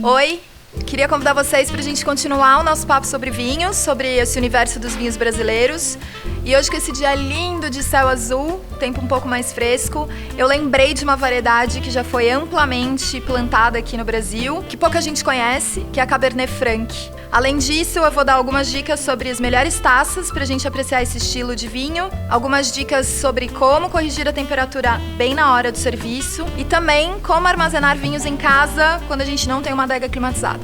Oi, queria convidar vocês para a gente continuar o nosso papo sobre vinhos, sobre esse universo dos vinhos brasileiros. E hoje, com esse dia lindo de céu azul, tempo um pouco mais fresco, eu lembrei de uma variedade que já foi amplamente plantada aqui no Brasil, que pouca gente conhece, que é a Cabernet Franc. Além disso, eu vou dar algumas dicas sobre as melhores taças para a gente apreciar esse estilo de vinho, algumas dicas sobre como corrigir a temperatura bem na hora do serviço e também como armazenar vinhos em casa quando a gente não tem uma adega climatizada.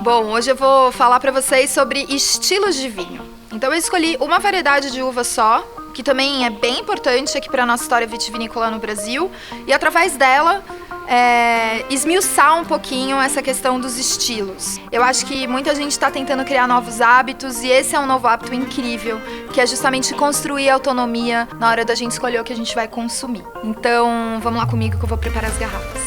Bom, hoje eu vou falar para vocês sobre estilos de vinho. Então eu escolhi uma variedade de uva só, que também é bem importante aqui para a nossa história vitivinícola no Brasil, e através dela esmiuçar um pouquinho essa questão dos estilos. Eu acho que muita gente está tentando criar novos hábitos, e esse é um novo hábito incrível, que é justamente construir autonomia na hora da gente escolher o que a gente vai consumir. Então vamos lá comigo que eu vou preparar as garrafas.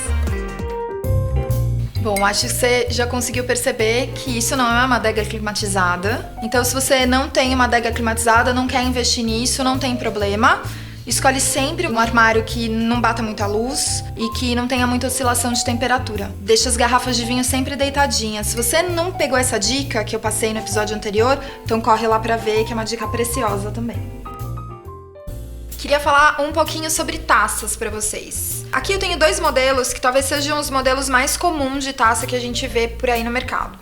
Bom, acho que você já conseguiu perceber que isso não é uma adega climatizada. Então, se você não tem uma adega climatizada, não quer investir nisso, não tem problema. Escolhe sempre um armário que não bata muita luz e que não tenha muita oscilação de temperatura. Deixa as garrafas de vinho sempre deitadinhas. Se você não pegou essa dica que eu passei no episódio anterior, então corre lá pra ver, que é uma dica preciosa também. Queria falar um pouquinho sobre taças para vocês. Aqui eu tenho dois modelos que talvez sejam os modelos mais comuns de taça que a gente vê por aí no mercado.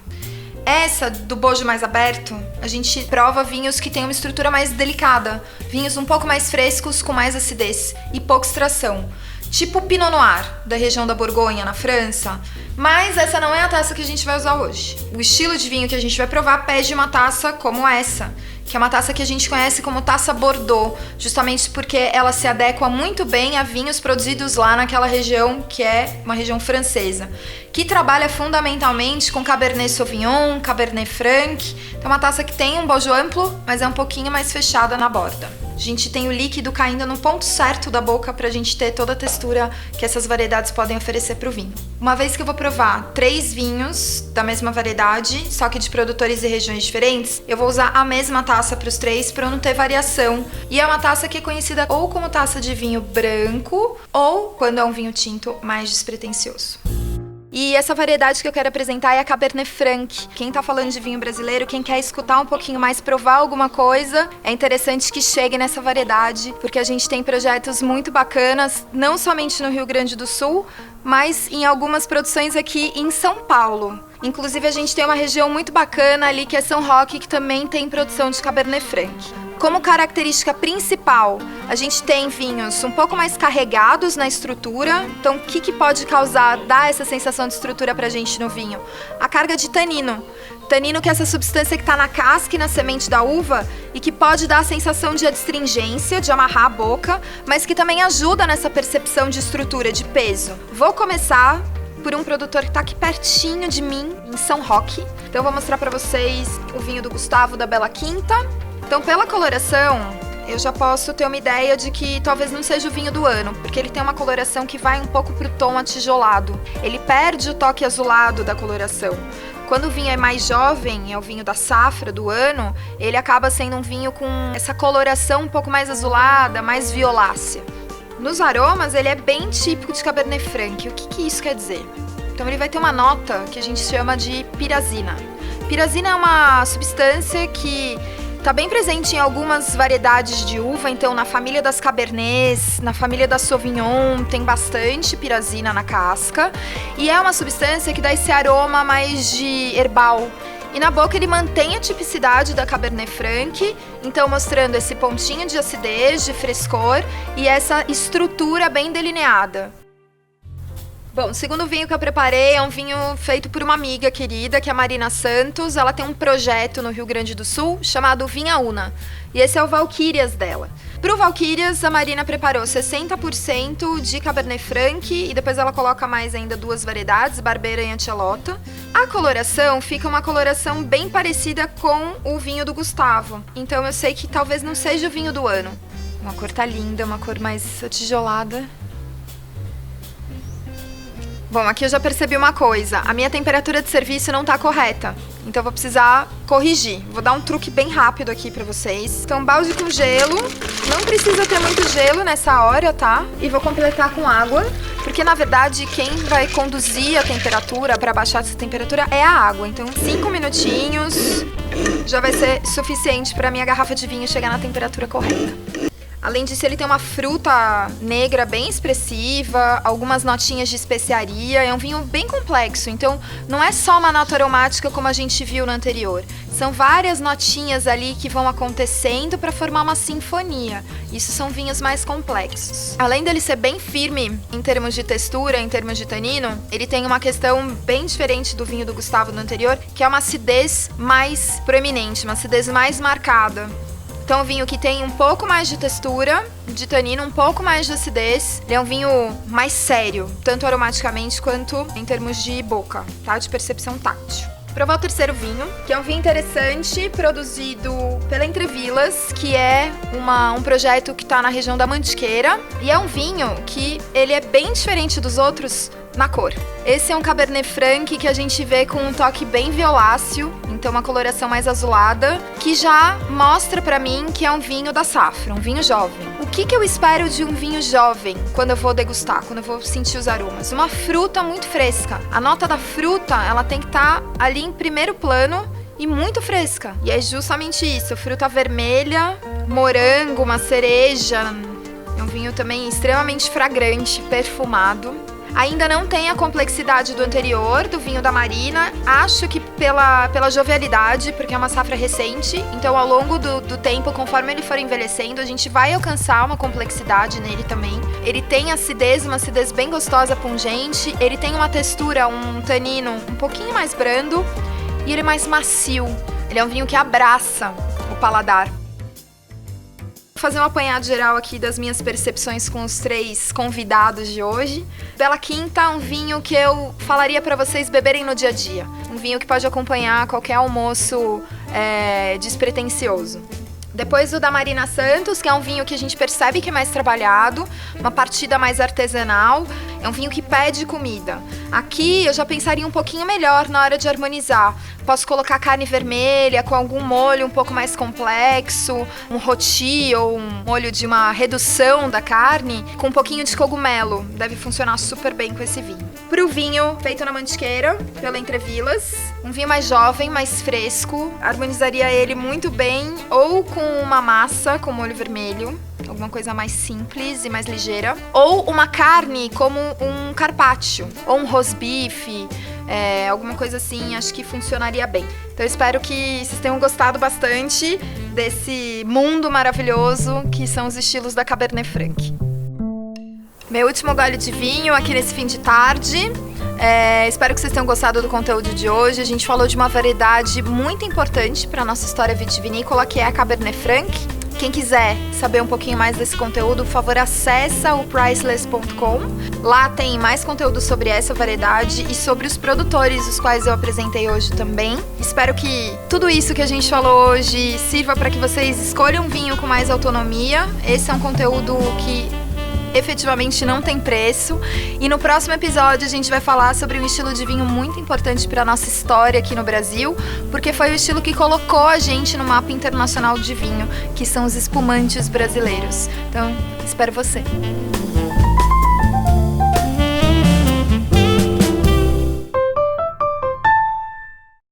Essa, do bojo mais aberto, a gente prova vinhos que têm uma estrutura mais delicada, vinhos um pouco mais frescos, com mais acidez e pouca extração. Tipo o Pinot Noir, da região da Borgonha, na França. Mas essa não é a taça que a gente vai usar hoje. O estilo de vinho que a gente vai provar pede uma taça como essa, que é uma taça que a gente conhece como taça Bordeaux, justamente porque ela se adequa muito bem a vinhos produzidos lá naquela região, que é uma região francesa, que trabalha fundamentalmente com Cabernet Sauvignon, Cabernet Franc. Então é uma taça que tem um bojo amplo, mas é um pouquinho mais fechada na borda. A gente tem o líquido caindo no ponto certo da boca pra gente ter toda a textura que essas variedades podem oferecer pro vinho. Uma vez que eu vou provar 3 vinhos da mesma variedade, só que de produtores e regiões diferentes, eu vou usar a mesma taça para os 3 para não ter variação. E é uma taça que é conhecida ou como taça de vinho branco ou, quando é um vinho tinto, mais despretensioso. E essa variedade que eu quero apresentar é a Cabernet Franc. Quem tá falando de vinho brasileiro, quem quer escutar um pouquinho mais, provar alguma coisa, é interessante que chegue nessa variedade, porque a gente tem projetos muito bacanas, não somente no Rio Grande do Sul, mas em algumas produções aqui em São Paulo. Inclusive a gente tem uma região muito bacana ali que é São Roque, que também tem produção de Cabernet Franc. Como característica principal, a gente tem vinhos um pouco mais carregados na estrutura. Então, o que pode dar essa sensação de estrutura pra gente no vinho? A carga de tanino. Tanino, que é essa substância que está na casca e na semente da uva e que pode dar a sensação de adstringência, de amarrar a boca, mas que também ajuda nessa percepção de estrutura, de peso. Vou começar por um produtor que está aqui pertinho de mim, em São Roque. Então, eu vou mostrar para vocês o vinho do Gustavo, da Bela Quinta. Então, pela coloração, eu já posso ter uma ideia de que talvez não seja o vinho do ano, porque ele tem uma coloração que vai um pouco pro tom atijolado. Ele perde o toque azulado da coloração. Quando o vinho é mais jovem, é o vinho da safra do ano, ele acaba sendo um vinho com essa coloração um pouco mais azulada, mais violácea. Nos aromas, ele é bem típico de Cabernet Franc. O que isso quer dizer? Então, ele vai ter uma nota que a gente chama de pirazina. Pirazina é uma substância que está bem presente em algumas variedades de uva, então na família das Cabernets, na família da Sauvignon, tem bastante pirazina na casca. E é uma substância que dá esse aroma mais de herbal. E na boca ele mantém a tipicidade da Cabernet Franc, então mostrando esse pontinho de acidez, de frescor e essa estrutura bem delineada. Bom, o segundo vinho que eu preparei é um vinho feito por uma amiga querida, que é a Marina Santos. Ela tem um projeto no Rio Grande do Sul chamado Vinha Una. E esse é o Valquírias dela. Para o Valquírias, a Marina preparou 60% de Cabernet Franc e depois ela coloca mais ainda 2 variedades, Barbera e Antelota. A coloração fica uma coloração bem parecida com o vinho do Gustavo. Então eu sei que talvez não seja o vinho do ano. Uma cor tá linda, uma cor mais atijolada. Bom, aqui eu já percebi uma coisa, a minha temperatura de serviço não tá correta. Então eu vou precisar corrigir. Vou dar um truque bem rápido aqui pra vocês. Então, balde com gelo. Não precisa ter muito gelo nessa hora, tá? E vou completar com água. Porque, na verdade, quem vai conduzir a temperatura para baixar essa temperatura é a água. Então, 5 minutinhos já vai ser suficiente para minha garrafa de vinho chegar na temperatura correta. Além disso, ele tem uma fruta negra bem expressiva, algumas notinhas de especiaria. É um vinho bem complexo, então não é só uma nota aromática como a gente viu no anterior. São várias notinhas ali que vão acontecendo para formar uma sinfonia. Isso são vinhos mais complexos. Além dele ser bem firme em termos de textura, em termos de tanino, ele tem uma questão bem diferente do vinho do Gustavo no anterior, que é uma acidez mais proeminente, uma acidez mais marcada. Então, é um vinho que tem um pouco mais de textura, de tanino, um pouco mais de acidez. Ele é um vinho mais sério, tanto aromaticamente quanto em termos de boca, tá? De percepção tátil. Provar o terceiro vinho, que é um vinho interessante, produzido pela Entrevilas, que é um projeto que está na região da Mantiqueira. E é um vinho que ele é bem diferente dos outros na cor. Esse é um Cabernet Franc que a gente vê com um toque bem violáceo, então uma coloração mais azulada, que já mostra pra mim que é um vinho da safra, um vinho jovem. O que eu espero de um vinho jovem quando eu vou degustar, quando eu vou sentir os aromas? Uma fruta muito fresca. A nota da fruta, ela tem que estar ali em primeiro plano e muito fresca. E é justamente isso, fruta vermelha, morango, uma cereja. É um vinho também extremamente fragrante, perfumado. Ainda não tem a complexidade do anterior, do vinho da Marina. Acho que pela jovialidade, porque é uma safra recente. Então, ao longo do tempo, conforme ele for envelhecendo, a gente vai alcançar uma complexidade nele também. Ele tem acidez, uma acidez bem gostosa, pungente. Ele tem uma textura, um tanino um pouquinho mais brando. E ele é mais macio. Ele é um vinho que abraça o paladar. Vou fazer um apanhado geral aqui das minhas percepções com os 3 convidados de hoje. Bela Quinta, um vinho que eu falaria para vocês beberem no dia a dia. Um vinho que pode acompanhar qualquer almoço despretensioso. Depois o da Marina Santos, que é um vinho que a gente percebe que é mais trabalhado, uma partida mais artesanal, é um vinho que pede comida. Aqui eu já pensaria um pouquinho melhor na hora de harmonizar. Posso colocar carne vermelha com algum molho um pouco mais complexo, um rôti ou um molho de uma redução da carne com um pouquinho de cogumelo. Deve funcionar super bem com esse vinho. Pro vinho feito na Mantiqueira, pela Entrevilas, um vinho mais jovem, mais fresco, harmonizaria ele muito bem ou com uma massa com molho vermelho, alguma coisa mais simples e mais ligeira, ou uma carne como um carpaccio, ou um rosbife, alguma coisa assim, acho que funcionaria bem. Então eu espero que vocês tenham gostado bastante desse mundo maravilhoso que são os estilos da Cabernet Franc. Meu último gole de vinho aqui nesse fim de tarde. Espero que vocês tenham gostado do conteúdo de hoje. A gente falou de uma variedade muito importante para a nossa história vitivinícola, que é a Cabernet Franc. Quem quiser saber um pouquinho mais desse conteúdo, por favor, acessa o priceless.com. Lá tem mais conteúdo sobre essa variedade e sobre os produtores, os quais eu apresentei hoje também. Espero que tudo isso que a gente falou hoje sirva para que vocês escolham um vinho com mais autonomia. Esse é um conteúdo que efetivamente não tem preço. E no próximo episódio a gente vai falar sobre um estilo de vinho muito importante para a nossa história aqui no Brasil, porque foi o estilo que colocou a gente no mapa internacional de vinho, que são os espumantes brasileiros. Então, espero você!